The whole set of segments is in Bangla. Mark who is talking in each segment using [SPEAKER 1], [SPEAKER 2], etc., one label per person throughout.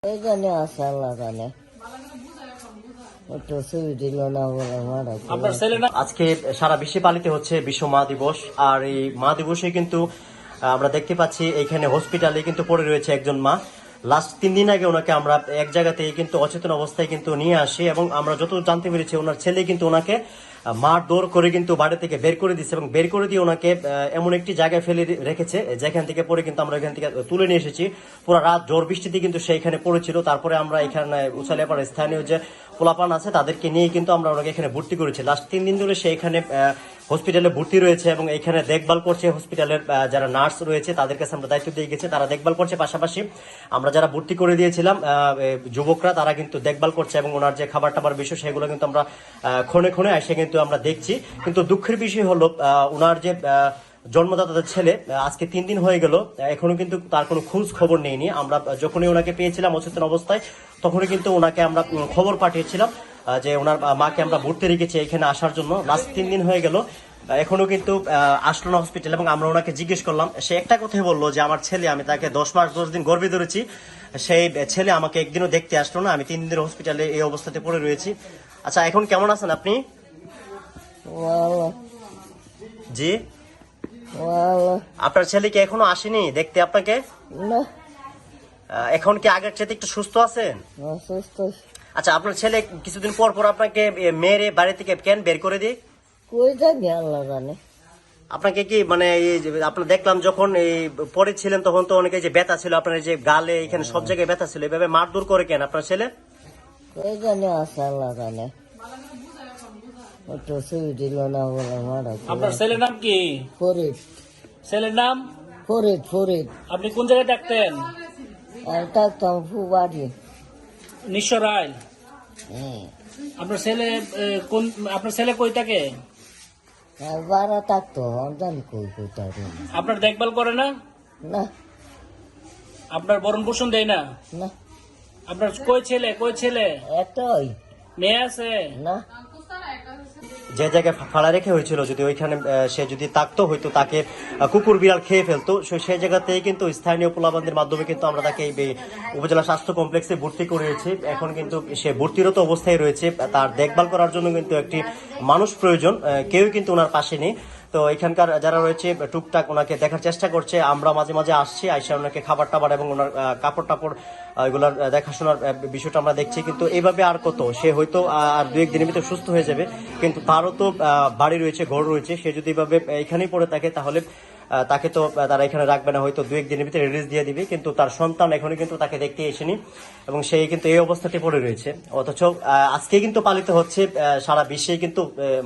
[SPEAKER 1] এখানে আছে আল্লাহ জানে একটু ছবি দিল না বলে মারা
[SPEAKER 2] আপনার ছেলে না আজকে সারা বিশ্বে পালিত হচ্ছে বিশ্ব মা দিবস। আর এই মা দিবসে কিন্তু আমরা দেখতে পাচ্ছি এখানে হসপিটালে কিন্তু পড়ে রয়েছে একজন মা। লাস্ট 3 দিন আগে ওনাকে আমরা এক জায়গাতে কিন্তু অচেতন অবস্থায় কিন্তু নিয়ে আসি এবং আমরা যত জানতে পেরেছি ওনার ছেলে কিন্তু ওনাকে মারধর করে কিন্তু বাড়ি থেকে বের করে দিচ্ছে এবং বের করে দিয়ে ওনাকে এমন একটি জায়গায় ফেলে রেখেছে যেখান থেকে পরে কিন্তু আমরা এখান থেকে তুলে নিয়ে এসেছি। পুরো রাত ঝড় বৃষ্টিতে কিন্তু সেইখানে পড়েছিল। তারপরে আমরা এখানে উচালিয়াপাড়া স্থানীয় যে পোলাপান আছে তাদেরকে নিয়ে কিন্তু আমরা ওনাকে এখানে ভর্তি করেছি। লাস্ট 3 দিন ধরে সে এখানে হসপিটালে ভর্তি রয়েছে এবং এখানে দেখভাল করছে। হসপিটালের যারা নার্স রয়েছে তাদের কাছে আমরা দায়িত্ব দিয়ে গেছে, তারা দেখভাল করছে। পাশাপাশি আমরা যারা ভর্তি করে দিয়েছিলাম যুবকরা তারা কিন্তু দেখভাল করছে এবং ওনার যে খাবার টাবার বিষয় সেগুলো কিন্তু আমরা ক্ষণে ক্ষণে এসে কিন্তু আমরা দেখছি। কিন্তু দুঃখের বিষয় হলো ওনার যে জন্মদাতা ছেলে আজকে 3 দিন হয়ে গেল, এখনো কিন্তু তার কোনো খোঁজ খবর নেইনি। আমরা যখনই ওনাকে পেয়েছিলাম অচেতন অবস্থায় তখনই কিন্তু ওনাকে আমরা খবর পাঠিয়েছিলাম যে ওনার মাকে আমরা ভর্তি রেখেছি এখানে আসার জন্য। লাস্ট 3 দিন হয়ে গেল, এখনো কিন্তু আসলো না হসপিটাল। এবং আমরা ওনাকে জিজ্ঞেস করলাম, সে একটা কথাই বললো যে আমার ছেলে, আমি তাকে 10 মাস 10 দিন গর্ভে ধরেছি, সেই ছেলে আমাকে একদিনও দেখতে আসলো না, আমি 3 দিন হসপিটালে এই অবস্থাতে পড়ে রয়েছি। আচ্ছা, এখন কেমন আছেন আপনি? জি, আপনার ছেলে কি এখনো আসেনি দেখতে আপনাকে?
[SPEAKER 1] না,
[SPEAKER 2] এখন কি আগের চেয়ে একটু সুস্থ আছেন?
[SPEAKER 1] অসুস্থ
[SPEAKER 2] আচ্ছা, আপনার ছেলে কিছুদিন পর পর আপনাকে মেরে বাড়ি থেকে কেন বের করে দিই?
[SPEAKER 1] কই জানি আল্লাহ জানে।
[SPEAKER 2] আপনাকে কি মানে আপনার দেখলাম যখন এই পরে ছিলেন তখন তো অনেকে যে ব্যথা ছিল আপনার যে গালে এখানে সব জায়গায় ব্যথা ছিল, এভাবে মারধর করে কেন আপনার ছেলে?
[SPEAKER 1] কই জানি আছে আল্লাহ জানে একটু ছবি দিল না বলে মারা
[SPEAKER 2] আপনার ছেলের নাম কি?
[SPEAKER 1] ফরিদ।
[SPEAKER 2] ছেলের নাম
[SPEAKER 1] ফরিদ ফরিদ।
[SPEAKER 2] আপনি কোন জায়গায় থাকতেন?
[SPEAKER 1] আর থাকতাম ফুবাড়ি।
[SPEAKER 2] নিঃস্ব রায়। আপনার ছেলে কোন, আপনার ছেলে কই থাকে?
[SPEAKER 1] বারা থাকতো জানি কই কই থাকে।
[SPEAKER 2] আপনার দেখভাল করে না?
[SPEAKER 1] না
[SPEAKER 2] আপনার ভরণ পোষণ দেয় না?
[SPEAKER 1] না,
[SPEAKER 2] আপনার কই ছেলে, কই ছেলে?
[SPEAKER 1] একটাই
[SPEAKER 2] মেয়ে আছে
[SPEAKER 1] না।
[SPEAKER 2] যে জায়গায় ফালা রেখে হয়েছিল, যদি ওইখানে সে যদি থাকতো হয়তো তাকে কুকুর বিড়াল খেয়ে ফেলতো। সেই জায়গাতেই কিন্তু স্থানীয় পোলাবানদের মাধ্যমে কিন্তু আমরা তাকে এই উপজেলা স্বাস্থ্য কমপ্লেক্সে ভর্তি করিয়েছি। এখন কিন্তু সে ভর্তিরত অবস্থায় রয়েছে। তার দেখভাল করার জন্য কিন্তু একটি মানুষ প্রয়োজন, কেউ কিন্তু ওনার পাশে নেই। তো এখানকার যারা রয়েছে টুকটাক ওনাকে দেখার চেষ্টা করছে। আমরা মাঝে মাঝে আসছি, আইসা ওনাকে খাবার টাবার এবং ওনার কাপড় টাপড় এগুলার দেখাশোনার বিষয়টা আমরা দেখছি। কিন্তু এইভাবে আর কত, সে হয়তো আর 2-1 দিনের ভিতরে সুস্থ হয়ে যাবে। কিন্তু তারও তো বাড়ি রয়েছে, ঘর রয়েছে। সে যদি এভাবে এখানেই পড়ে থাকে তাহলে তাকে তো তারা এখানে রাখবে না, হয়তো 2-1 দিনের ভিতরে রিলিজ দিয়ে দিবে। কিন্তু তার সন্তান এখনই কিন্তু তাকে দেখতে এসেনি এবং সেই কিন্তু এই অবস্থাতে পড়ে রয়েছে। অথচ আজকে কিন্তু পালিত হচ্ছে সারা বিশ্বেই কিন্তু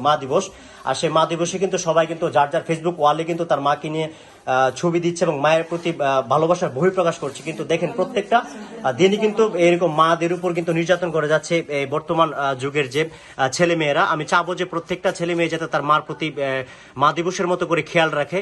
[SPEAKER 2] মা দিবস। আর সেই মা দিবসে কিন্তু সবাই কিন্তু যার যার ফেসবুক ওয়ালে কিন্তু তার মাকে নিয়ে ছবি দিচ্ছে এবং মায়ের প্রতি ভালোবাসার বহিঃপ্রকাশ করছে। কিন্তু দেখেন প্রত্যেকটা দিনই কিন্তু এরকম মাদের উপর কিন্তু নির্যাতন করে যাচ্ছে এই বর্তমান যুগের যে ছেলে মেয়েরা। আমি চাবো যে প্রত্যেকটা ছেলে মেয়ে যাতে তার মার প্রতি মা দিবসের মতো করে খেয়াল রাখে।